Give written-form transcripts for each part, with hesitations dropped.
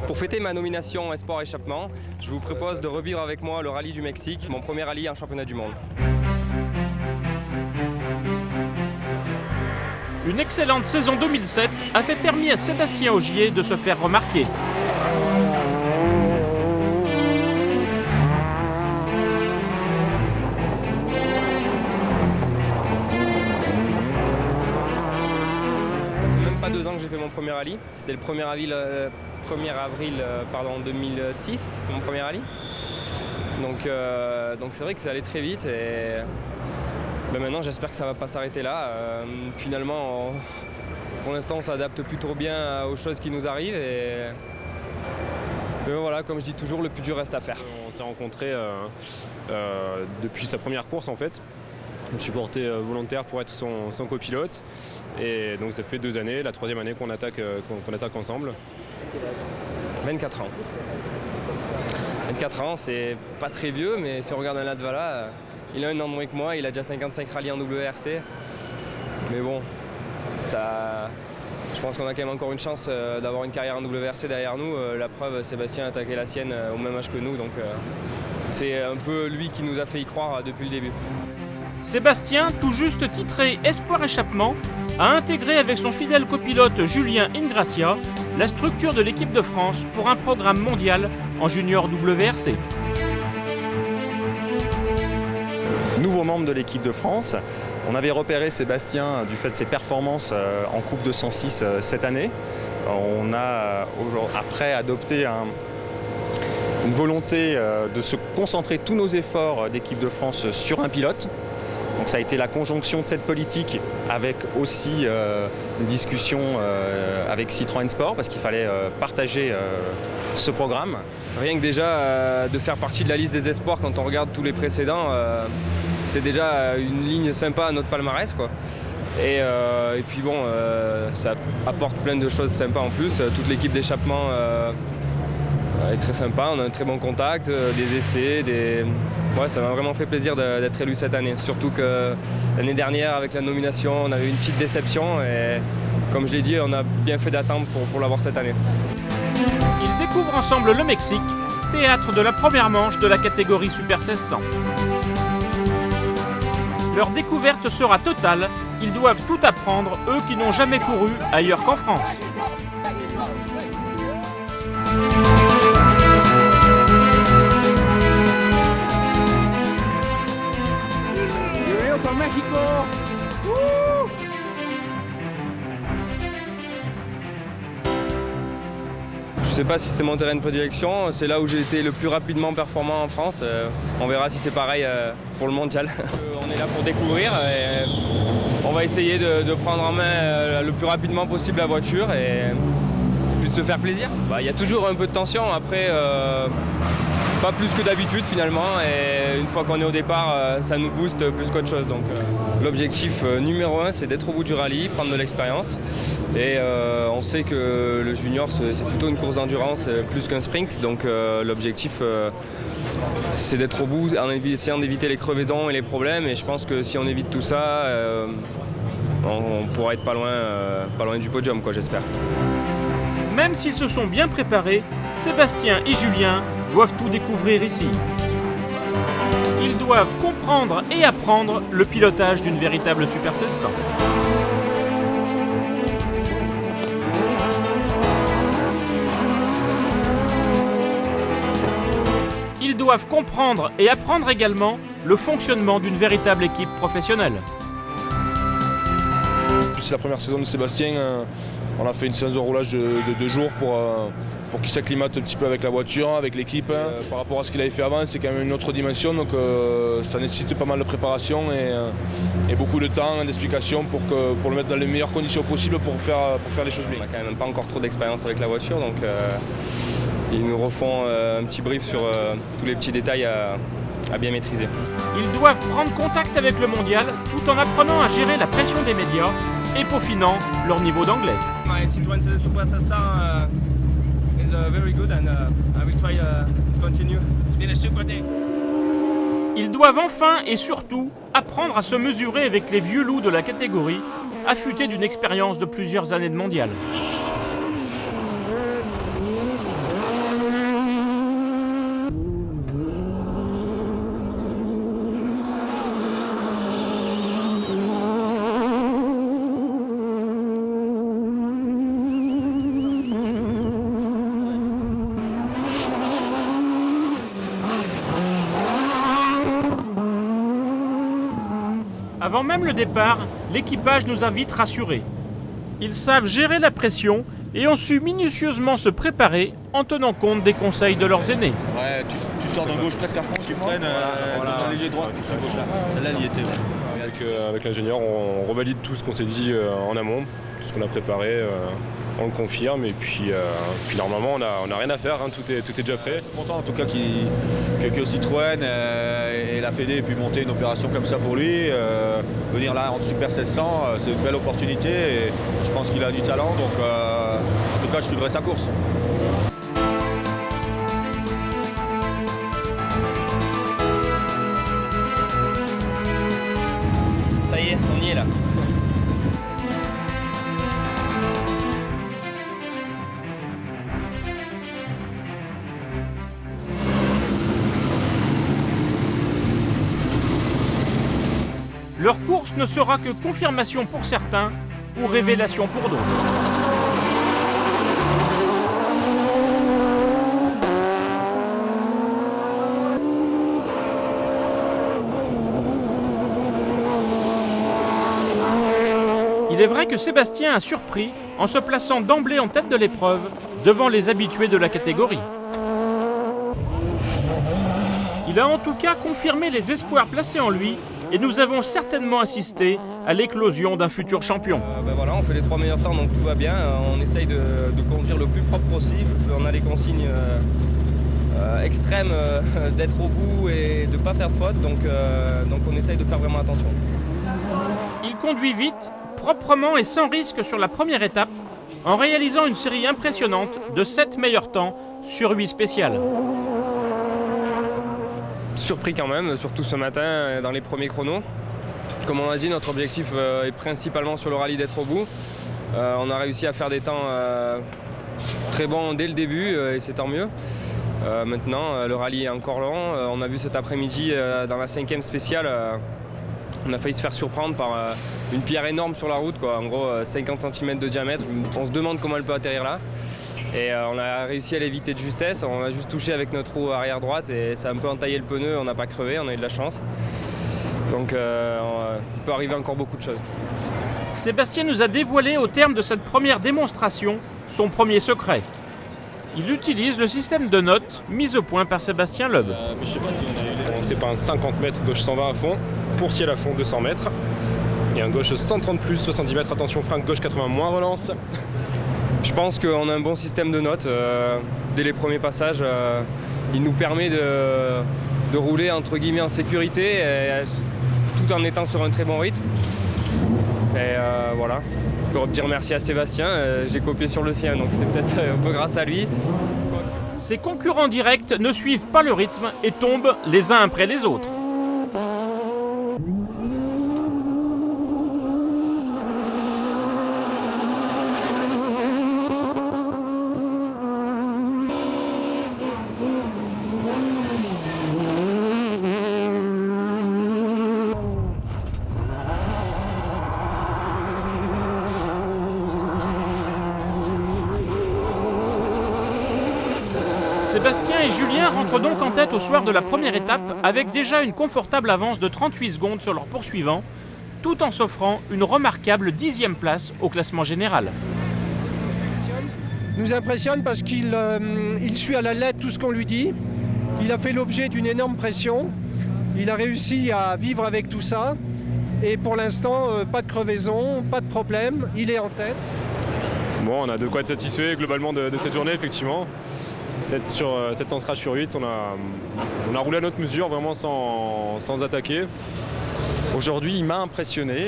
Pour fêter ma nomination Esport Échappement, je vous propose de revivre avec moi le rallye du Mexique, mon premier rallye en championnat du monde. Une excellente saison 2007 avait permis à Sébastien Ogier de se faire remarquer. Ça fait même pas 2 ans que j'ai fait mon premier rallye. C'était le 1er avril 2006, mon premier rallye. Donc c'est vrai que ça allait très vite et maintenant j'espère que ça va pas s'arrêter là. Finalement, pour l'instant on s'adapte plutôt bien aux choses qui nous arrivent mais voilà, comme je dis toujours, le plus dur reste à faire. On s'est rencontrés depuis sa première course en fait. Je me suis porté volontaire pour être son copilote et donc ça fait 2 années, la 3e année qu'on attaque ensemble. 24 ans. 24 ans, c'est pas très vieux, mais si on regarde un Latvala, il a 1 an de moins que moi, il a déjà 55 rallyes en WRC. Mais bon, je pense qu'on a quand même encore une chance d'avoir une carrière en WRC derrière nous. La preuve, Sébastien a attaqué la sienne au même âge que nous, donc c'est un peu lui qui nous a fait y croire depuis le début. Sébastien, tout juste titré Espoir Échappement, a intégré avec son fidèle copilote Julien Ingracia la structure de l'équipe de France pour un programme mondial en junior WRC. Nouveau membre de l'équipe de France, on avait repéré Sébastien du fait de ses performances en Coupe 206 cette année. On a après adopté une volonté de se concentrer tous nos efforts d'équipe de France sur un pilote. Donc ça a été la conjonction de cette politique avec aussi une discussion avec Citroën Sport parce qu'il fallait partager ce programme. Rien que déjà de faire partie de la liste des espoirs quand on regarde tous les précédents, c'est déjà une ligne sympa à notre palmarès, quoi. Et puis bon, ça apporte plein de choses sympas en plus. Toute l'équipe d'échappement est très sympa, on a un très bon contact, des essais, Ouais, ça m'a vraiment fait plaisir d'être élu cette année. Surtout que l'année dernière, avec la nomination, on avait eu une petite déception et comme je l'ai dit, on a bien fait d'attendre pour l'avoir cette année. Ils découvrent ensemble le Mexique, théâtre de la première manche de la catégorie Super 1600. Leur découverte sera totale, ils doivent tout apprendre, eux qui n'ont jamais couru ailleurs qu'en France. Je sais pas si c'est mon terrain de prédilection, c'est là où j'ai été le plus rapidement performant en France. On verra si c'est pareil pour le mondial. On est là pour découvrir et on va essayer de prendre en main le plus rapidement possible la voiture et puis de se faire plaisir. Il y a toujours un peu de tension, après pas plus que d'habitude finalement, et une fois qu'on est au départ, ça nous booste plus qu'autre chose. Donc l'objectif numéro 1, c'est d'être au bout du rallye, prendre de l'expérience. Et on sait que le junior, c'est plutôt une course d'endurance plus qu'un sprint. Donc l'objectif, c'est d'être au bout en essayant d'éviter les crevaisons et les problèmes. Et je pense que si on évite tout ça, on pourra être pas loin du podium, quoi, j'espère. Même s'ils se sont bien préparés, Sébastien et Julien doivent tout découvrir ici. Ils doivent comprendre et apprendre le pilotage d'une véritable Super 1600. Ils doivent comprendre et apprendre également le fonctionnement d'une véritable équipe professionnelle. C'est la première saison de Sébastien. On a fait une séance de roulage de 2 jours pour qu'il s'acclimate un petit peu avec la voiture, avec l'équipe. Par rapport à ce qu'il avait fait avant, c'est quand même une autre dimension, donc ça nécessite pas mal de préparation et beaucoup de temps, d'explication pour le mettre dans les meilleures conditions possibles pour faire les choses bien. On n'a quand même pas encore trop d'expérience avec la voiture, donc ils nous refont un petit brief sur tous les petits détails à bien maîtriser. Ils doivent prendre contact avec le mondial tout en apprenant à gérer la pression des médias et peaufinant leur niveau d'anglais. My Citroën Super 1600 is very good and I will try to continue. It's been a super day. Ils doivent enfin et surtout apprendre à se mesurer avec les vieux loups de la catégorie, affûtés d'une expérience de plusieurs années de mondial. Avant même le départ, l'équipage nous a vite rassurés. Ils savent gérer la pression et ont su minutieusement se préparer en tenant compte des conseils de leurs aînés. Ouais, tu sors d'un gauche presque à fond, tu freines dans un léger droit, ce gauche-là. Celle-là, elle y était. Avec l'ingénieur, on revalide tout ce qu'on s'est dit en amont, tout ce qu'on a préparé, on le confirme et puis normalement on n'a rien à faire, hein, tout est déjà prêt. Je suis content en tout cas que Citroën et la Fédé aient pu monter une opération comme ça pour lui. Venir là en Super 1600, c'est une belle opportunité et je pense qu'il a du talent, donc en tout cas je suivrai sa course. Ça y est, on y est là. Leur course ne sera que confirmation pour certains ou révélation pour d'autres. Il est vrai que Sébastien a surpris en se plaçant d'emblée en tête de l'épreuve devant les habitués de la catégorie. Il a en tout cas confirmé les espoirs placés en lui et nous avons certainement assisté à l'éclosion d'un futur champion. Voilà, on fait les 3 meilleurs temps donc tout va bien. On essaye de conduire le plus propre possible. On a les consignes extrêmes d'être au bout et de ne pas faire de faute, donc on essaye de faire vraiment attention. Il conduit vite, proprement et sans risque sur la première étape, en réalisant une série impressionnante de 7 meilleurs temps sur 8 spéciales. Surpris quand même, surtout ce matin dans les premiers chronos. Comme on l'a dit, notre objectif est principalement sur le rallye d'être au bout. On a réussi à faire des temps très bons dès le début et c'est tant mieux. Maintenant, le rallye est encore long. On a vu cet après-midi dans la 5e spéciale, on a failli se faire surprendre par une pierre énorme sur la route, quoi. En gros 50 cm de diamètre. On se demande comment elle peut atterrir là. Et on a réussi à l'éviter de justesse, on a juste touché avec notre roue arrière droite et ça a un peu entaillé le pneu, on n'a pas crevé, on a eu de la chance. Donc il peut arriver encore beaucoup de choses. Sébastien nous a dévoilé au terme de cette première démonstration son premier secret. Il utilise le système de notes mis au point par Sébastien Loeb. Je sais pas si on a eu les... C'est pas un 50 mètres gauche 120 à fond, pour ciel à fond 200 mètres. Et un gauche 130 plus 70 mètres, attention frein gauche 80 moins relance. Je pense qu'on a un bon système de notes. Dès les premiers passages, il nous permet de rouler entre guillemets en sécurité, tout en étant sur un très bon rythme. Et voilà, je peux dire merci à Sébastien, j'ai copié sur le sien, donc c'est peut-être un peu grâce à lui. Ses concurrents directs ne suivent pas le rythme et tombent les uns après les autres. Sébastien et Julien rentrent donc en tête au soir de la première étape avec déjà une confortable avance de 38 secondes sur leurs poursuivants, tout en s'offrant une remarquable 10e place au classement général. Nous impressionne parce qu'il suit à la lettre tout ce qu'on lui dit. Il a fait l'objet d'une énorme pression. Il a réussi à vivre avec tout ça. Et pour l'instant, pas de crevaison, pas de problème. Il est en tête. Bon, on a de quoi être satisfait globalement de cette journée, effectivement. 7 ancrages sur 8, on a roulé à notre mesure, vraiment sans attaquer. Aujourd'hui, il m'a impressionné.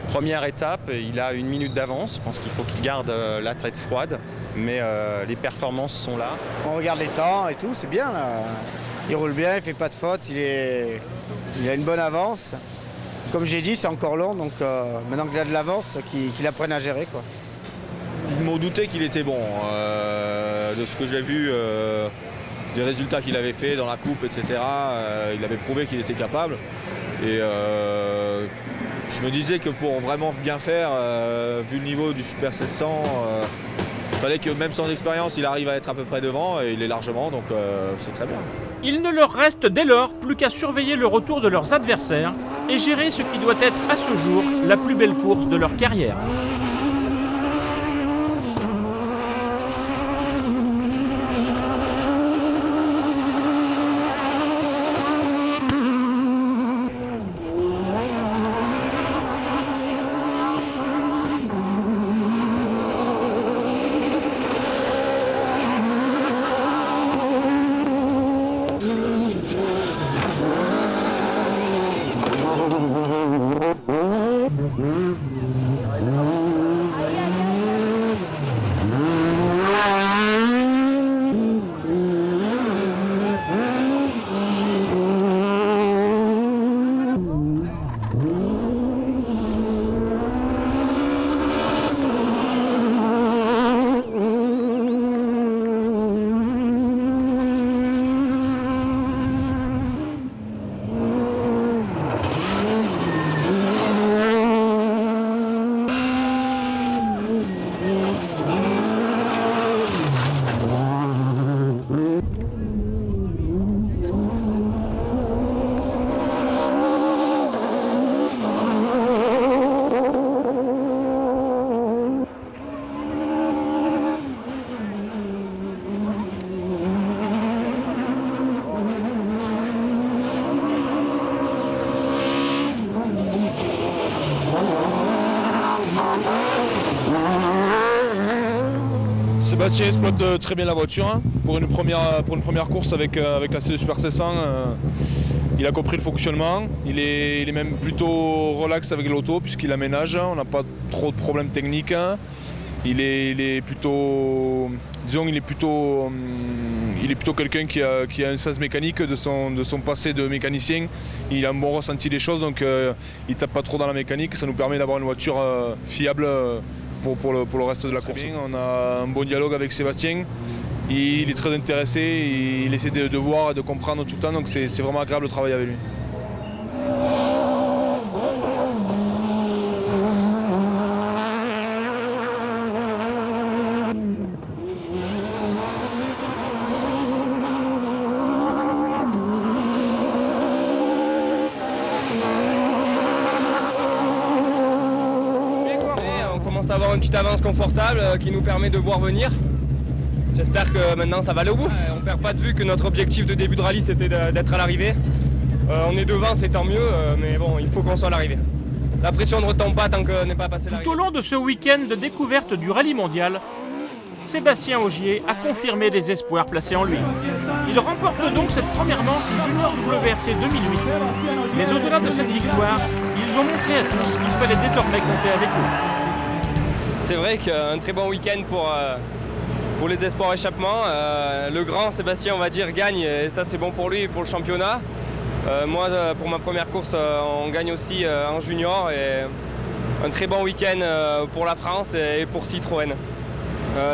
Première étape, il a 1 minute d'avance. Je pense qu'il faut qu'il garde la tête froide, mais les performances sont là. On regarde les temps et tout, c'est bien là. Il roule bien, il fait pas de faute, il a une bonne avance. Comme j'ai dit, c'est encore long, donc maintenant qu'il a de l'avance, qu'il apprenne à gérer, quoi. Ils m'ont douté qu'il était bon, de ce que j'ai vu, des résultats qu'il avait fait dans la coupe, etc. Il avait prouvé qu'il était capable. Et je me disais que pour vraiment bien faire, vu le niveau du Super 1600, fallait que même sans expérience, il arrive à être à peu près devant et il est largement, donc c'est très bien. Il ne leur reste dès lors plus qu'à surveiller le retour de leurs adversaires et gérer ce qui doit être à ce jour la plus belle course de leur carrière. Sébastien exploite très bien la voiture hein. Pour une première course avec la CE Super 700. Il a compris le fonctionnement, il est même plutôt relax avec l'auto puisqu'il aménage, on n'a pas trop de problèmes techniques. Il est plutôt, disons, il est plutôt quelqu'un qui a un sens mécanique de son passé de mécanicien. Il a un bon ressenti des choses, donc il tape pas trop dans la mécanique. Ça nous permet d'avoir une voiture fiable pour le reste de la course. On a un bon dialogue avec Sébastien. Il est très intéressé, il essaie de voir et de comprendre tout le temps, donc c'est vraiment agréable de travailler avec lui. On commence à avoir une petite avance confortable qui nous permet de voir venir. J'espère que maintenant ça va aller au bout. On ne perd pas de vue que notre objectif de début de rallye c'était d'être à l'arrivée. On est devant, c'est tant mieux, mais bon, il faut qu'on soit à l'arrivée. La pression ne retombe pas tant qu'on n'est pas passé l'arrivée. Tout au long de ce week-end de découverte du rallye mondial, Sébastien Ogier a confirmé les espoirs placés en lui. Il remporte donc cette première manche du Junior WRC 2008. Mais au-delà de cette victoire, ils ont montré à tous qu'il fallait désormais compter avec eux. C'est vrai qu'un très bon week-end pour les espoirs échappement. Le grand Sébastien, on va dire, gagne et ça c'est bon pour lui et pour le championnat. Moi, pour ma première course, on gagne aussi en junior et un très bon week-end pour la France et pour Citroën.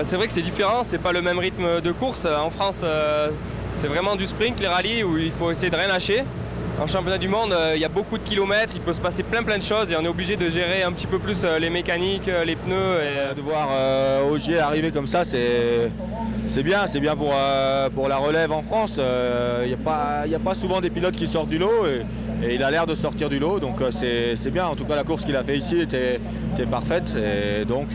C'est vrai que c'est différent, c'est pas le même rythme de course. En France, c'est vraiment du sprint, les rallyes où il faut essayer de rien lâcher. En championnat du monde, il y a beaucoup de kilomètres, il peut se passer plein de choses et on est obligé de gérer un petit peu plus les mécaniques, les pneus. Et de voir Ogier arriver comme ça, c'est bien pour la relève en France. Il n'y a pas souvent des pilotes qui sortent du lot et il a l'air de sortir du lot, donc c'est bien. En tout cas, la course qu'il a fait ici était parfaite et donc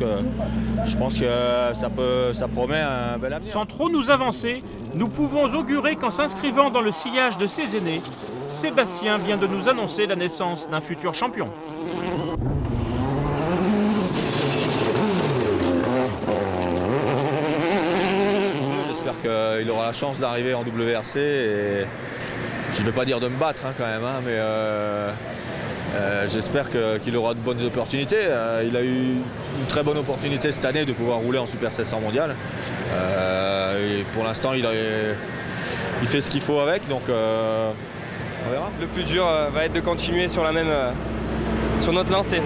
je pense que ça promet un bel avenir. Sans trop nous avancer, nous pouvons augurer qu'en s'inscrivant dans le sillage de ses aînés, Sébastien vient de nous annoncer la naissance d'un futur champion. J'espère qu'il aura la chance d'arriver en WRC et je ne vais pas dire de me battre quand même, mais j'espère qu'il aura de bonnes opportunités. Il a eu une très bonne opportunité cette année de pouvoir rouler en Super 700 mondial. Et pour l'instant, il fait ce qu'il faut avec, donc on verra. le plus dur va être de continuer sur notre lancée.